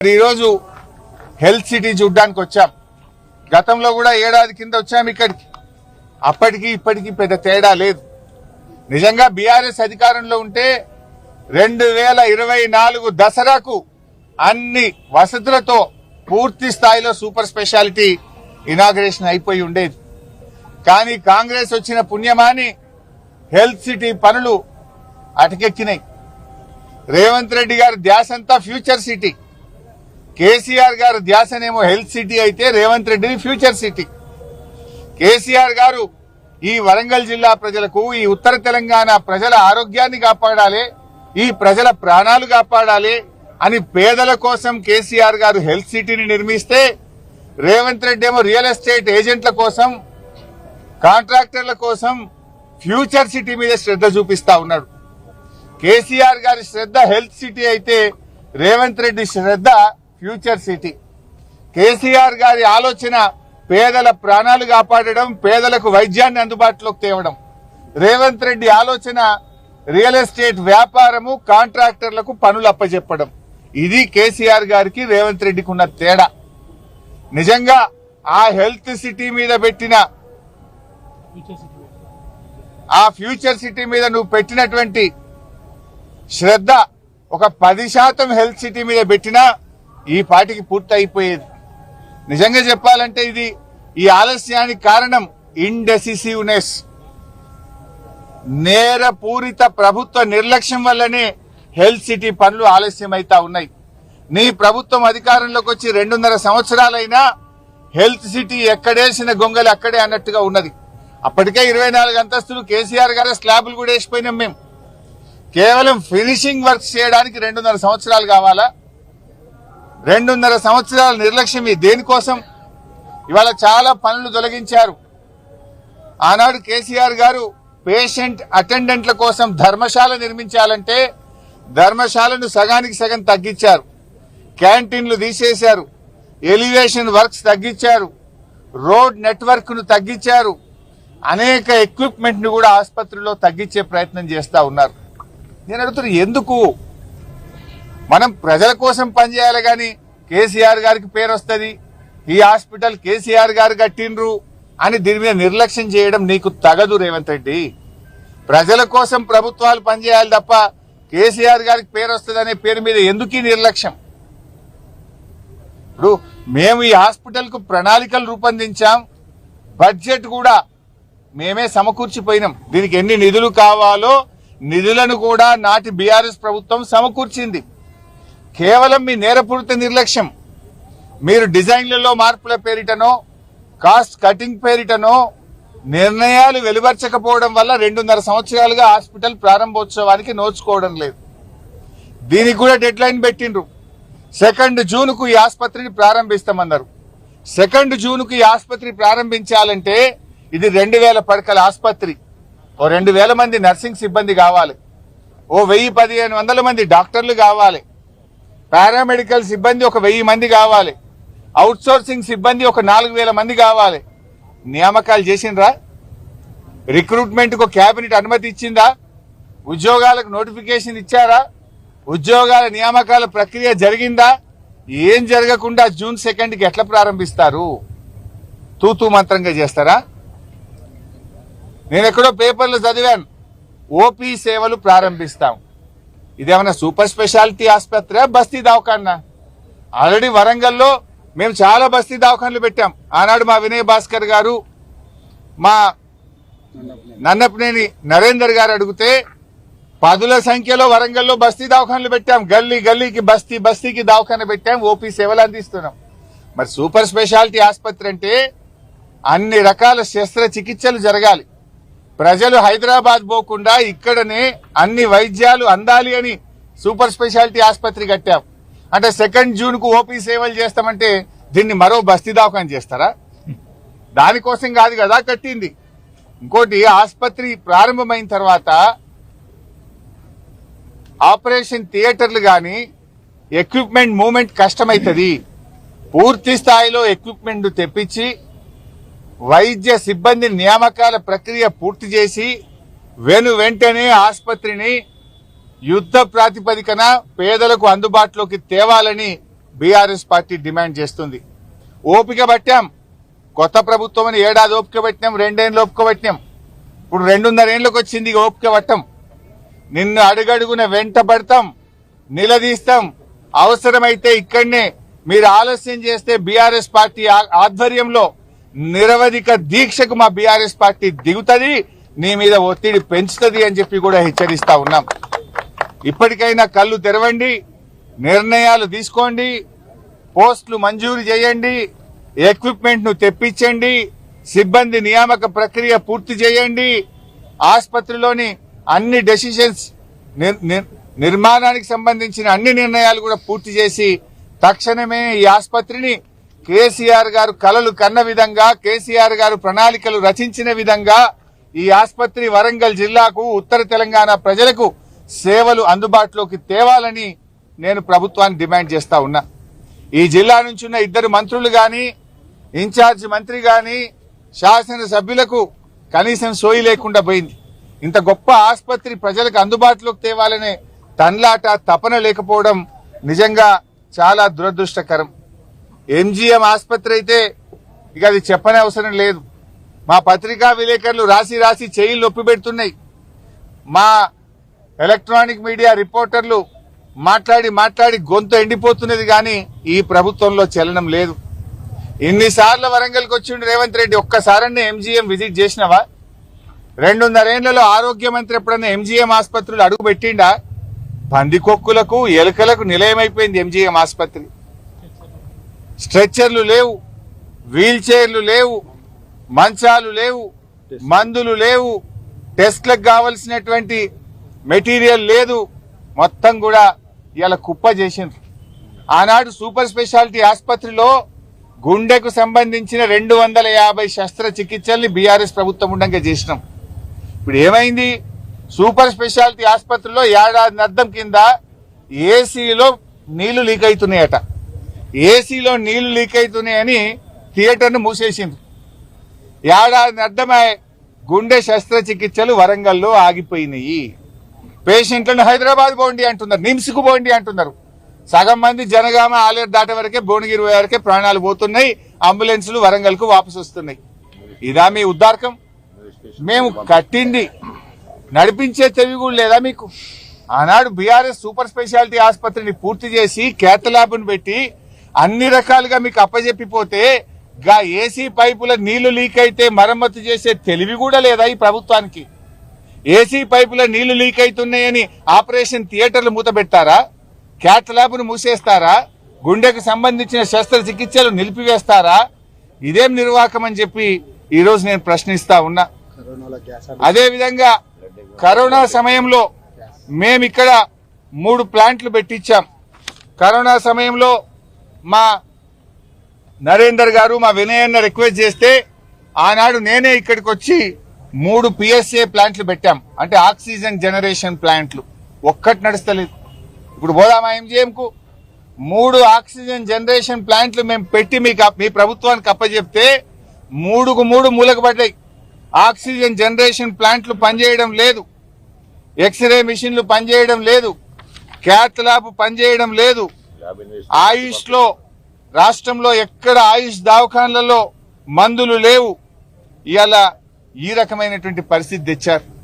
ఈరోజు health city చూడ్డానికి వచ్చాం. గతంలో కూడా ఏడాది కింద వచ్చాం ఇక్కడికి. అప్పటికి ఇప్పటికి పెద్ద తేడా లేదు. నిజంగా బీఆర్ఎస్ అధికారంలో ఉంటే 2024 దసరాకు అన్ని వసతులతో పూర్తి స్థాయిలో సూపర్ స్పెషాలిటీ ఇనాగరేషన్ అయిపోయి ఉండేది. కానీ కాంగ్రెస్ వచ్చిన పుణ్యమాని హెల్త్ సిటీ పనులు అటకెక్కినాయి. రేవంత్ రెడ్డి గారి ధ్యాసంతా ఫ్యూచర్ సిటీ. కేసీఆర్ గారు ధ్యాసనేమో హెల్త్ సిటీ అయితే రేవంత్ రెడ్డిని ఫ్యూచర్ సిటీ. కేసీఆర్ గారు ఈ వరంగల్ జిల్లా ప్రజలకు, ఈ ఉత్తర తెలంగాణ ప్రజల ఆరోగ్యాన్ని కాపాడాలి, ఈ ప్రజల ప్రాణాలు కాపాడాలి అని పేదల కోసం కేసీఆర్ గారు హెల్త్ సిటీని నిర్మిస్తే, రేవంత్ రెడ్డి ఏమో రియల్ ఎస్టేట్ ఏజెంట్ల కోసం, కాంట్రాక్టర్ల కోసం ఫ్యూచర్ సిటీ మీద శ్రద్ధ చూపిస్తా ఉన్నాడు. కేసీఆర్ గారి శ్రద్ధ హెల్త్ సిటీ అయితే రేవంత్ రెడ్డి శ్రద్ధ ఫ్యూచర్ సిటీ. కేసీఆర్ గారి ఆలోచన పేదల ప్రాణాలు కాపాడడం, పేదలకు వైద్యాన్ని అందుబాటులోకి తేవడం. రేవంత్ రెడ్డి ఆలోచన రియల్ ఎస్టేట్ వ్యాపారము, కాంట్రాక్టర్లకు పనులు అప్పచెప్పడం. ఇది కేసీఆర్ గారికి రేవంత్ రెడ్డికి ఉన్న తేడా. నిజంగా ఆ హెల్త్ సిటీ మీద పెట్టిన, ఆ ఫ్యూచర్ సిటీ మీద నువ్వు పెట్టినటువంటి శ్రద్ధ ఒక 10% హెల్త్ సిటీ మీద పెట్టినా ఈ పాటికి పూర్తి అయిపోయేది. నిజంగా చెప్పాలంటే ఈ ఆలస్యానికి కారణం ఇండెసిసివ్నెస్, నేరపూరిత ప్రభుత్వ నిర్లక్ష్యం వల్లనే హెల్త్ సిటీ పనులు ఆలస్యం అవుతా ఉన్నాయి. నీ ప్రభుత్వం అధికారంలోకి వచ్చి 2.5 సంవత్సరాలైనా హెల్త్ సిటీ ఎక్కడేసిన గొంగలి అక్కడే అన్నట్టుగా ఉన్నది. అప్పటికే 24 అంతస్తులు కేసీఆర్ గారు స్లాబులు కూడా వేసిపోయినాం. మేము కేవలం ఫినిషింగ్ వర్క్స్ చేయడానికి 2.5 సంవత్సరాలు కావాలా? 2.5 సంవత్సరాల నిర్లక్ష్యం దేనికోసం? ఇవాళ చాలా పనులు తొలగించారు. ఆనాడు కేసీఆర్ గారు పేషెంట్ అటెండెంట్ల కోసం ధర్మశాల నిర్మించాలంటే ధర్మశాలను సగానికి సగం తగ్గించారు. క్యాంటీన్లు తీసేశారు, ఎలివేషన్ వర్క్స్ తగ్గించారు, రోడ్ నెట్వర్క్ ను తగ్గించారు, అనేక ఎక్విప్మెంట్ ను కూడా ఆసుపత్రిలో తగ్గించే ప్రయత్నం చేస్తా ఉన్నారు. నేను అడుగుతున్నా, ఎందుకు? మనం ప్రజల కోసం పనిచేయాలి కానీ కేసీఆర్ గారికి పేరు వస్తుంది, ఈ హాస్పిటల్ కేసీఆర్ గారు కట్టిండ్రు అని దీని మీద నిర్లక్ష్యం చేయడం నీకు తగదు రేవంత్ రెడ్డి. ప్రజల కోసం ప్రభుత్వాలు పనిచేయాలి తప్ప కేసీఆర్ గారికి పేరు వస్తుంది అనే పేరు మీద ఎందుకు ఈ నిర్లక్ష్యం? ఇప్పుడు మేము ఈ హాస్పిటల్ కు ప్రణాళికలు రూపొందించాం, బడ్జెట్ కూడా మేమే సమకూర్చిపోయినాం. దీనికి ఎన్ని నిధులు కావాలో నిధులను కూడా నాటి బీఆర్ఎస్ ప్రభుత్వం సమకూర్చింది. కేవలం మీ నేరపూరిత నిర్లక్ష్యం, మీరు డిజైన్లలో మార్పుల పేరిటనో, కాస్ట్ కటింగ్ పేరిటనో నిర్ణయాలు వెలువర్చకపోవడం వల్ల 2.5 సంవత్సరాలుగా హాస్పిటల్ ప్రారంభోత్సవానికి నోచుకోవడం లేదు. దీనికి కూడా డెడ్ లైన్ పెట్టిండ్రు. 2 జూన్కు ఈ ఆసుపత్రిని ప్రారంభిస్తామన్నారు. 2 జూన్కు ఈ ఆసుపత్రి ప్రారంభించాలంటే ఇది 2000 పడకల ఆసుపత్రి. ఓ 2000 మంది నర్సింగ్ సిబ్బంది కావాలి, ఓ 1000-1500 మంది డాక్టర్లు కావాలి, పారామెడికల్ సిబ్బంది ఒక 1000 మంది కావాలి, అవుట్ సోర్సింగ్ సిబ్బంది ఒక 4000 మంది కావాలి. నియామకాలు చేసిండ్రా? రిక్రూట్మెంట్ కు కేబినెట్ అనుమతి ఇచ్చిందా? ఉద్యోగాలకు నోటిఫికేషన్ ఇచ్చారా? ఉద్యోగాల నియామకాల ప్రక్రియ జరిగిందా? ఏం జరగకుండా జూన్ 2కి ఎట్లా ప్రారంభిస్తారు? తూతూ మంత్రంగా చేస్తారా? నేను ఎక్కడో పేపర్లు చదివాను, ఓపీ సేవలు ప్రారంభిస్తాం. ఇదేమన్నా సూపర్ స్పెషాలిటీ ఆసుపత్రి, బస్తీ దవాఖానా? ఆల్రెడీ వరంగల్లో మేము చాలా బస్తీ దవాఖాన్లు పెట్టాం. ఆనాడు మా వినయ్ భాస్కర్ గారు, మా నన్నపనేని నరేందర్ గారు అడిగితే 10ల సంఖ్యలో వరంగల్లో బస్తీ దవాఖాన్లు పెట్టాం. గల్లీ గల్లీకి బస్తీకి దవాఖాన పెట్టాం, ఓపీ సేవలు అందిస్తున్నాం. మరి సూపర్ స్పెషాలిటీ ఆసుపత్రి అంటే అన్ని రకాల శస్త్రచికిత్సలు జరగాలి. ప్రజలు హైదరాబాద్ పోకుండా ఇక్కడనే అన్ని వైద్యాలు అందాలి అని సూపర్ స్పెషాలిటీ ఆసుపత్రి కట్టాం. అంటే 2 జూన్కు ఓపీ సేవలు చేస్తామంటే దీన్ని మరో బస్తీ దవాఖాన చేస్తారా? దానికోసం కాదు కదా కట్టింది. ఇంకోటి, ఆసుపత్రి ప్రారంభమైన తర్వాత ఆపరేషన్ థియేటర్లు గాని ఎక్విప్మెంట్ మూవ్మెంట్ కష్టమైతుంది. పూర్తి స్థాయిలో ఎక్విప్మెంట్ తెప్పించి వైద్య సిబ్బంది నియామకాల ప్రక్రియ పూర్తి చేసి వెంటనే ఆసుపత్రిని యుద్ధ ప్రాతిపదికన పేదలకు అందుబాటులోకి తేవాలని బీఆర్ఎస్ పార్టీ డిమాండ్ చేస్తుంది. ఓపిక పట్టాం, కొత్త ప్రభుత్వం అని ఏడాది ఓపిక పట్టినాం, 2 ఏళ్ళు ఓపిక పట్టినాం, ఇప్పుడు 2.5 ఏళ్ళకి వచ్చింది ఓపిక పట్టం. నిన్ను అడుగడుగున వెంట పడతాం, నిలదీస్తాం, అవసరమైతే ఇక్కడనే మీరు ఆలస్యం చేస్తే బీఆర్ఎస్ పార్టీ ఆధ్వర్యంలో నిరవధిక దీక్షకు మా బీఆర్ఎస్ పార్టీ దిగుతుంది, నీ మీద ఒత్తిడి పెంచుతుంది అని చెప్పి కూడా హెచ్చరిస్తా ఉన్నాం. ఇప్పటికైనా కళ్ళు తెరవండి, నిర్ణయాలు తీసుకోండి, పోస్టులు మంజూరు చేయండి, ఎక్విప్మెంట్ ను తెప్పించండి, సిబ్బంది నియామక ప్రక్రియ పూర్తి చేయండి, ఆసుపత్రిలోని అన్ని డెసిషన్స్ నిర్మాణానికి సంబంధించిన అన్ని నిర్ణయాలు కూడా పూర్తి చేసి తక్షణమే ఈ ఆసుపత్రిని కేసీఆర్ గారు కలలు కన్న విధంగా, కేసీఆర్ గారు ప్రణాళికలు రచించిన విధంగా ఈ ఆసుపత్రి వరంగల్ జిల్లాకు, ఉత్తర తెలంగాణ ప్రజలకు సేవలు అందుబాటులోకి తేవాలని నేను ప్రభుత్వాన్ని డిమాండ్ చేస్తా ఉన్నా. ఈ జిల్లా నుంచి ఉన్న 2 మంత్రులు గాని, ఇన్ఛార్జ్ మంత్రి గాని, శాసనసభ్యులకు కనీసం సోయి లేకుండా పోయింది. ఇంత గొప్ప ఆసుపత్రి ప్రజలకు అందుబాటులోకి తేవాలనే తన్లాట, తపన లేకపోవడం నిజంగా చాలా దురదృష్టకరం. ఎంజీఎం ఆసుపత్రి అయితే ఇక అది చెప్పనే అవసరం లేదు. మా పత్రికా విలేకరులు రాసి రాసి చేయిలు నొప్పి పెడుతున్నాయి. మా ఎలక్ట్రానిక్ మీడియా రిపోర్టర్లు మాట్లాడి మాట్లాడి గొంతు ఎండిపోతున్నది, కానీ ఈ ప్రభుత్వంలో చలనం లేదు. ఇన్నిసార్లు వరంగల్కి వచ్చిండు రేవంత్ రెడ్డి, ఒక్కసారన్నా ఎంజీఎం విజిట్ చేసినవా? 2.5 ఏళ్లలో ఆరోగ్య మంత్రి ఎప్పుడన్నా ఎంజీఎం ఆసుపత్రులు అడుగు పెట్టిండా? పందికొక్కులకు, ఎలుకలకు నిలయమైపోయింది ఎంజీఎం ఆసుపత్రి. స్ట్రెచ్చర్లు లేవు, వీల్ చైర్లు లేవు, మంచాలు లేవు, మందులు లేవు, టెస్ట్లకు కావలసినటువంటి మెటీరియల్ లేదు. మొత్తం కూడా ఇలా కుప్ప చేసిండ్రు. ఆనాడు సూపర్ స్పెషాలిటీ ఆసుపత్రిలో గుండెకు సంబంధించిన 250 శస్త్రచికిత్సల్ని బీఆర్ఎస్ ప్రభుత్వం ఉండగా చేసినాం. ఇప్పుడు ఏమైంది? సూపర్ స్పెషాలిటీ ఆసుపత్రిలో ఏడాది అద్దం కింద ఏసీలో నీళ్లు లీక్ అవుతున్నాయట. ఏసీలో నీళ్లు లీక్ అవుతున్నాయని థియేటర్ను మూసేసింది. ఏడాది అద్దమై గుండె శస్త్రచికిత్సలు వరంగల్లో ఆగిపోయినాయి. పేషెంట్లను హైదరాబాద్ పోండి అంటున్నారు, నిమ్స్కు పోండి అంటున్నారు. సగం మంది జనగామ ఆలేరు దాటే వరకే, భువనగిరి వరకే ప్రాణాలు పోతున్నాయి. అంబులెన్సులు వరంగల్కు వాపసు వస్తున్నాయి. ఇదా మీ ఉద్దారకం? మేము కట్టింది నడిపించే తెలివి కూడా లేదా మీకు? ఆనాడు బీఆర్ఎస్ సూపర్ స్పెషాలిటీ ఆసుపత్రిని పూర్తి చేసి క్యాత్ ల్యాబ్ను పెట్టి అన్ని రకాలుగా మీకు అప్పజెప్పిపోతే గా ఏసీ పైపుల నీళ్లు లీక్ అయితే మరమ్మతు చేసే తెలివి కూడా లేదా ఈ ప్రభుత్వానికి? ఏసీ పైపుల నీళ్లు లీక్ అవుతున్నాయని ఆపరేషన్ థియేటర్లు మూతబెట్టారా? క్యాత్ ల్యాబ్ను మూసేస్తారా? గుండెకు సంబంధించిన శస్త్రచికిత్సలు నిలిపివేస్తారా? ఇదేం నిర్వాహకం అని చెప్పి ఈ రోజు నేను ప్రశ్నిస్తా ఉన్నా. అదేవిధంగా కరోనా సమయంలో మేమిక్కడ 3 ప్లాంట్లు పెట్టించాం. కరోనా సమయంలో మా నరేందర్ గారు, మా వినయ్ అన్న రిక్వెస్ట్ చేస్తే ఆనాడు నేనే ఇక్కడికి వచ్చి 3 పిఎస్ఏ ప్లాంట్లు పెట్టాం. అంటే ఆక్సిజన్ జనరేషన్ ప్లాంట్లు. ఒక్కటి నడుస్తలేదు. ఇప్పుడు పోదామా ఎంజీఎం కు? 3 ఆక్సిజన్ జనరేషన్ ప్లాంట్లు మేము పెట్టి మీ ప్రభుత్వానికి అప్పచెప్తే 3కు 3 మూలకు పడ్డాయి. ఆక్సిజన్ జనరేషన్ ప్లాంట్లు పనిచేయడం లేదు, ఎక్స్రే మిషన్లు పనిచేయడం లేదు, క్యాత్ ల్యాబ్ పనిచేయడం లేదు. ఆయుష్ లో రాష్ట్రంలో ఎక్కడ ఆయుష్ దవాఖాన్లలో మందులు లేవు. ఇవాళ ఈ రకమైనటువంటి పరిస్థితి తెచ్చారు.